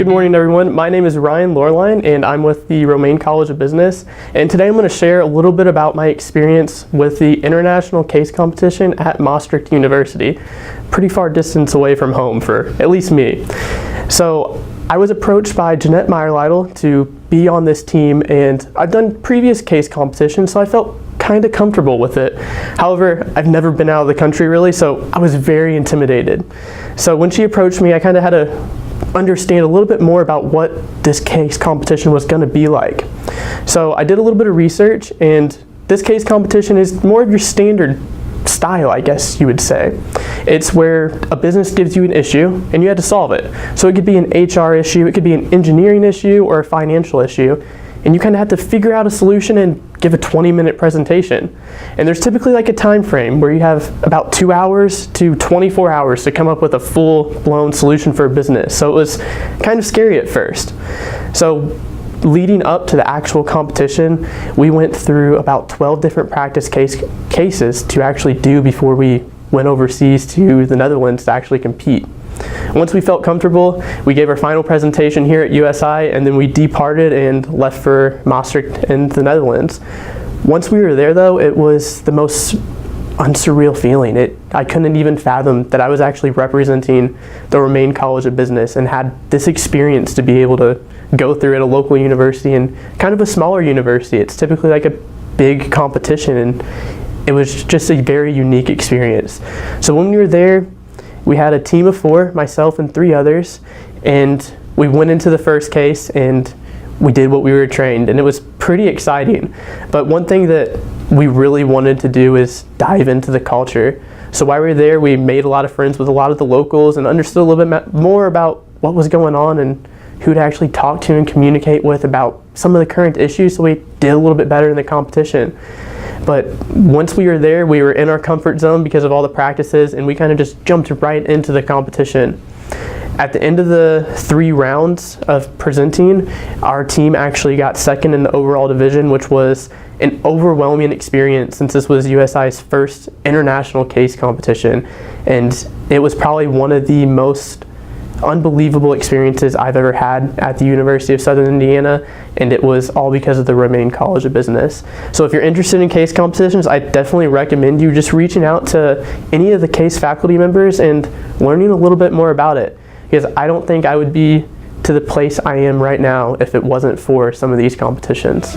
Good morning, everyone. My name is Ryan Lorline, and I'm with the Romaine College of Business. And today I'm going to share a little bit about my experience with the International Case Competition at Maastricht University. Pretty far distance away from home for at least me. So I was approached by Jeanette Meyer-Lytle to be on this team, and I've done previous case competitions, so I felt kind of comfortable with it. However, I've never been out of the country really, so I was very intimidated. So when she approached me, I kind of had to understand a little bit more about what this case competition was going to be like. So I did a little bit of research, and this case competition is more of your standard style, I guess you would say. It's where a business gives you an issue and you had to solve it. So it could be an HR issue, it could be an engineering issue, or a financial issue, and you kind of have to figure out a solution and give a 20-minute presentation. And there's typically like a time frame where you have about 2 hours to 24 hours to come up with a full-blown solution for a business. So it was kind of scary at first. So leading up to the actual competition, we went through about 12 different practice cases to actually do before we went overseas to the Netherlands to actually compete. Once we felt comfortable, we gave our final presentation here at USI, and then we departed and left for Maastricht in the Netherlands. Once we were there though, it was the most unsurreal feeling. I couldn't even fathom that I was actually representing the Romaine College of Business and had this experience to be able to go through at a local university and kind of a smaller university. It's typically like a big competition, and it was just a very unique experience. So when we were there, we had a team of 4, myself and 3 others, and we went into the first case and we did what we were trained, and it was pretty exciting. But one thing that we really wanted to do is dive into the culture. So while we were there, we made a lot of friends with a lot of the locals and understood a little bit more about what was going on and who to actually talk to and communicate with about some of the current issues, so we did a little bit better in the competition. But once we were there, we were in our comfort zone because of all the practices, and we kind of just jumped right into the competition. At the end of the 3 rounds of presenting, our team actually got second in the overall division, which was an overwhelming experience since this was USI's first international case competition. And it was probably one of the most unbelievable experiences I've ever had at the University of Southern Indiana, and it was all because of the Romaine College of Business. So if you're interested in case competitions, I definitely recommend you just reaching out to any of the case faculty members and learning a little bit more about it, because I don't think I would be to the place I am right now if it wasn't for some of these competitions.